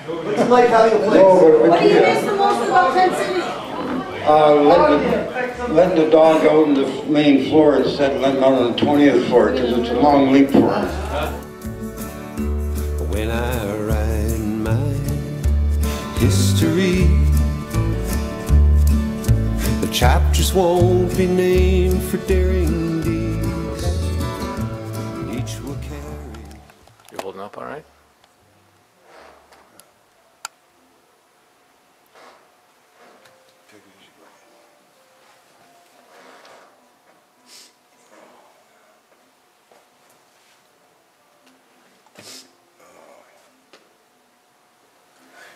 What's it like having a place? What do you miss the most about Tent City? Letting the dog out on the main floor instead of letting out on the 20th floor because it's a long leap for him. When I write my history, the chapters won't be named for daring deeds. Each will carry. You holding up all right?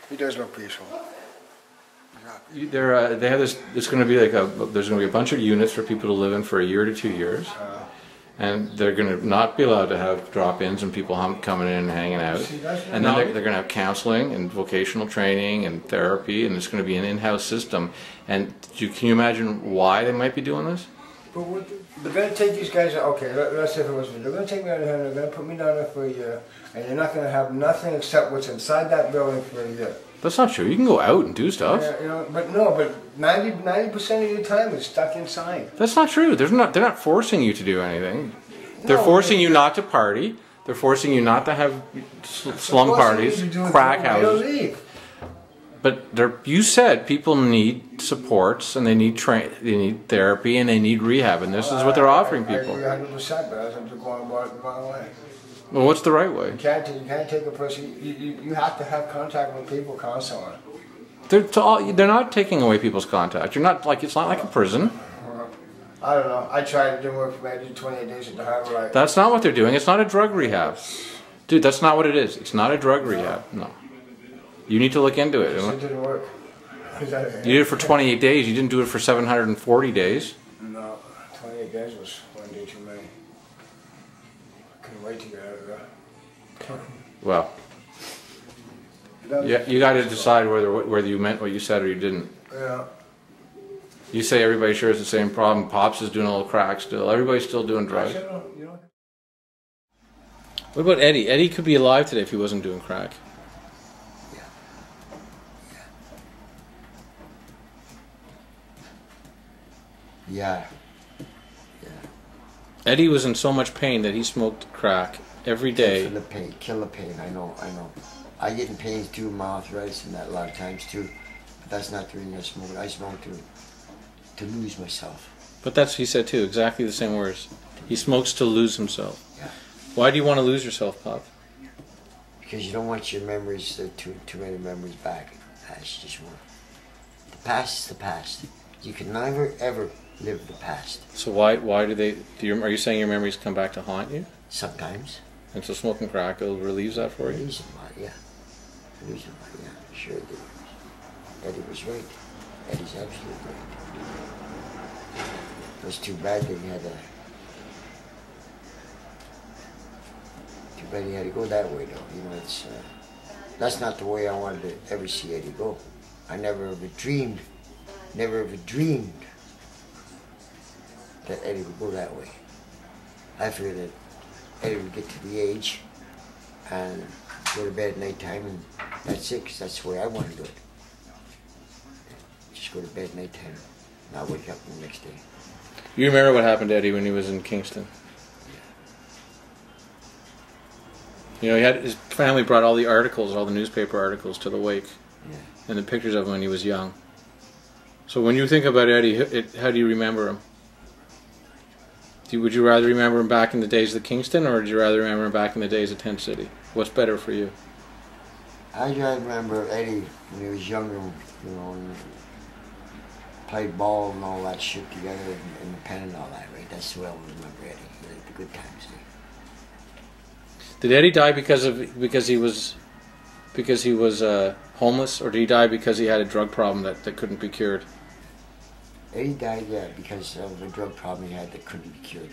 He does look peaceful. They have this. It's going to be like there's going to be a bunch of units for people to live in for a year to 2 years, and they're going to not be allowed to have drop-ins and people coming in and hanging out. And then they're going to have counseling and vocational training and therapy, and it's going to be an in-house system. And can you imagine why they might be doing this? But they're going to take these guys, okay, let's say if it was me, they're going to take me out of here and they're going to put me down there for a year, and you're not going to have nothing except what's inside that building for a year. That's not true. You can go out and do stuff. Yeah, you know, but 90% of your time is stuck inside. That's not true. They're not forcing you to do anything. They're forcing you not to party. They're forcing you not to have slum parties, crack houses. But you said people need supports and they need therapy and they need rehab, and this is what they're offering people. I agree 100%, but I'm just going about it the wrong way. Well, what's the right way? You can't take a person. You have to have contact with people constantly. They're not taking away people's contact. You're not like it's not like a prison. I don't know. I tried. It didn't work for me. I did 28 days at the Harbor. That's not what they're doing. It's not a drug rehab, dude. That's not what it is. It's not a drug rehab. No. You need to look into it. It didn't work. You did it for 28 days. You didn't do it for 740 days. No, 28 days was one day too many. I couldn't wait to get out of there. Well, yeah, you got to decide whether you meant what you said or you didn't. Yeah. You say everybody shares the same problem. Pops is doing a little crack still. Everybody's still doing drugs. What about Eddie? Eddie could be alive today if he wasn't doing crack. Yeah. Eddie was in so much pain that he smoked crack every day. Kill the pain, I know. I get in pain too, my arthritis and that a lot of times too. But that's not the reason I smoke. I smoke to lose myself. But that's what he said too, exactly the same words. He smokes to lose himself. Yeah. Why do you want to lose yourself, Pop? Because you don't want your memories, too many memories back. That's just one. The past is the past. You can never ever live the past. So why do they? Are you saying your memories come back to haunt you? Sometimes. And so smoking crack relieves that for you? Relieves them, yeah. Relieves them, yeah. Sure it did. Eddie was right. Eddie's absolutely right. It was too bad that he had to. Too bad he had to go that way, though. You know, it's that's not the way I wanted to ever see Eddie go. I never ever dreamed that Eddie would go that way. I figured that Eddie would get to the age and go to bed at night time, and that's it, because that's the way I want to do it. Just go to bed at night time, and I'll wake up the next day. You remember what happened to Eddie when he was in Kingston? You know, his family brought all the articles, all the newspaper articles to the wake, and the pictures of him when he was young. So when you think about Eddie, how do you remember him? Would you rather remember him back in the days of Kingston, or would you rather remember him back in the days of Tent City? What's better for you? I remember Eddie when he was younger, you know, and played ball and all that shit together in the pen and all that, right? That's the way I remember Eddie. He liked the good times. Did Eddie die because he was homeless, or did he die because he had a drug problem that couldn't be cured? Eddie died, yeah, because of a drug problem he had that couldn't be cured.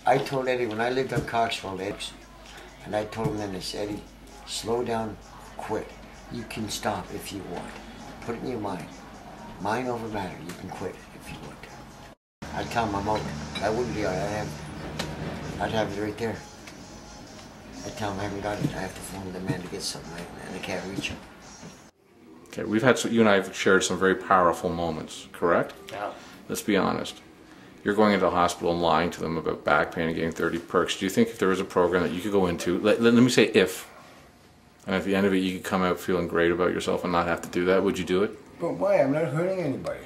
I told Eddie when I lived on Coxwell, and I told him then, I said, Eddie, slow down, quit. You can stop if you want. Put it in your mind. Mind over matter. You can quit if you want. I'd tell him I'm out. I wouldn't be out. I'd have it right there. I tell them I haven't got it. I have to phone the man to get something, and I can't reach him. Okay, you and I have shared some very powerful moments, correct? Yeah. Let's be honest. You're going into the hospital and lying to them about back pain and getting 30 perks. Do you think if there was a program that you could go into, let me say if, and at the end of it you could come out feeling great about yourself and not have to do that, would you do it? But why? I'm not hurting anybody.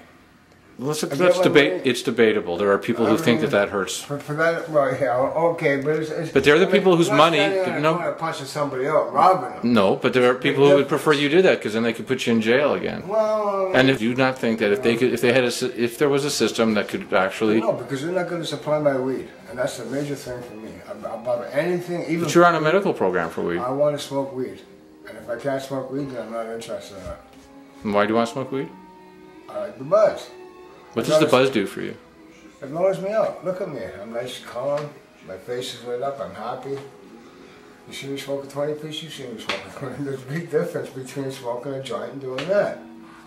Let's debate. It's debatable. There are people who think that hurts. For that, well, yeah, okay, but it's But they're the people whose money. No, punching somebody out, robbing them. No, but there are people who would prefer you do that because then they could put you in jail again. Well, and if you do not think that if there was a system that could actually. No, because they're not going to supply my weed, and that's a major thing for me. About anything, even. But you're on a medical program for weed. I want to smoke weed, and if I can't smoke weed, then I'm not interested in it. And why do you want to smoke weed? I like the buzz. What does the buzz do for you? It lowers me out. Look at me. I'm nice, calm. My face is lit up. I'm happy. You see me smoking 20 piece, you see me smoking 20. There's a big difference between smoking a joint and doing that.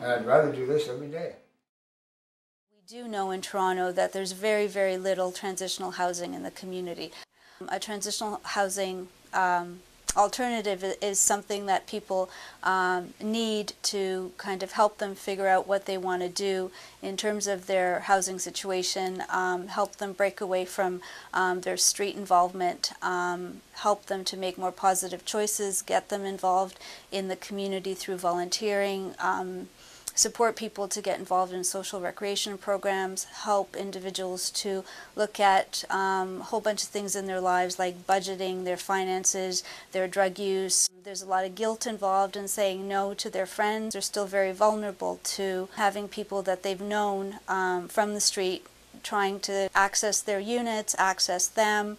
And I'd rather do this every day. We do know in Toronto that there's very, very little transitional housing in the community. A transitional housing alternative is something that people need to kind of help them figure out what they want to do in terms of their housing situation, help them break away from their street involvement, help them to make more positive choices, get them involved in the community through volunteering, support people to get involved in social recreation programs, help individuals to look at a whole bunch of things in their lives like budgeting, their finances, their drug use. There's a lot of guilt involved in saying no to their friends. They're still very vulnerable to having people that they've known from the street trying to access their units, access them.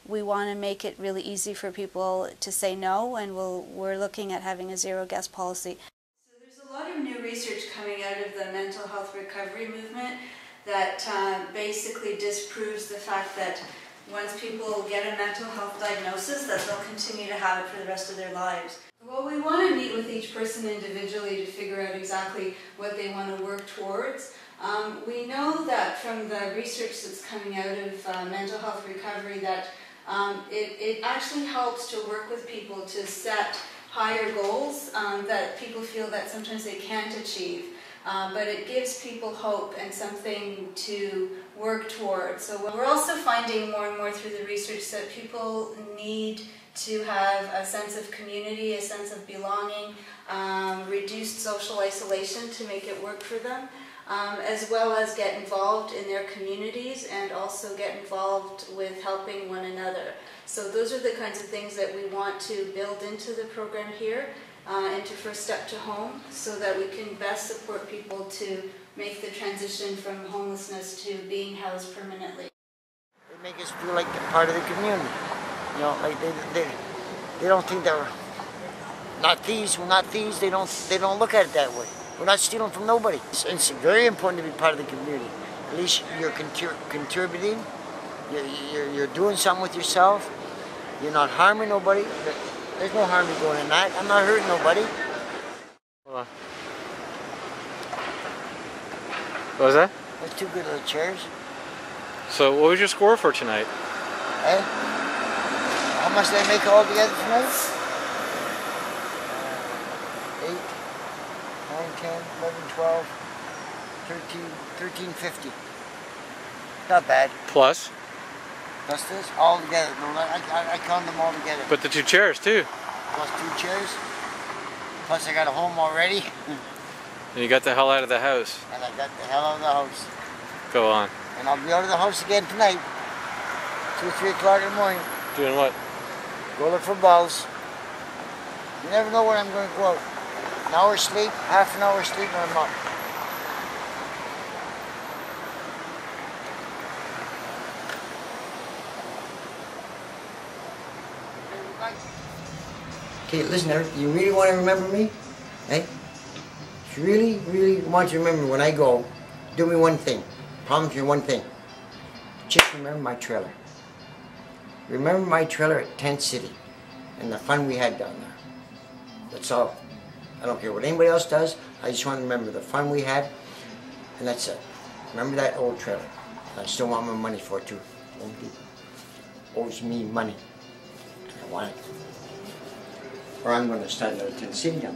We want to make it really easy for people to say no, and we're looking at having a zero guest policy. A lot of new research coming out of the mental health recovery movement that basically disproves the fact that once people get a mental health diagnosis that they'll continue to have it for the rest of their lives. Well, we want to meet with each person individually to figure out exactly what they want to work towards. We know that from the research that's coming out of mental health recovery that it actually helps to work with people to set higher goals that people feel that sometimes they can't achieve. But it gives people hope and something to work towards. So we're also finding more and more through the research that people need to have a sense of community, a sense of belonging, reduced social isolation to make it work for them, as well as get involved in their communities and also get involved with helping one another. So those are the kinds of things that we want to build into the program here, into First Step to Home, so that we can best support people to make the transition from homelessness to being housed permanently. They make us feel like they're part of the community. You know, like they don't think they're not thieves. We're not thieves. They don't look at it that way. We're not stealing from nobody. It's very important to be part of the community. At least you're contributing. You're doing something with yourself. You're not harming nobody. There's no harm in going in that. I'm not hurting nobody. Hold on. What was that? There's two good little chairs. So what was your score for tonight? Hey? How much did I make all together tonight? 8, 9, 10, 11, 12, 13, 13.50. Not bad. Plus? Plus this? All together. No, I count them all together. But the two chairs too. Plus 2 chairs. Plus I got a home already. And you got the hell out of the house. And I got the hell out of the house. Go on. And I'll be out of the house again tonight. 2 or 3 o'clock in the morning. Doing what? Go look for balls. You never know when I'm going to go out. An hour sleep, half an hour sleep, and I'm up. Okay, listen, Eric, you really want to remember me? Hey? If you really, really want to remember when I go, do me one thing. Promise me one thing. Just remember my trailer. Remember my trailer at Tent City and the fun we had down there. That's all. I don't care what anybody else does. I just want to remember the fun we had, and that's it. Remember that old trailer. I still want my money for it too. Owes me money. I want it. Or I'm going to start out at Transitional.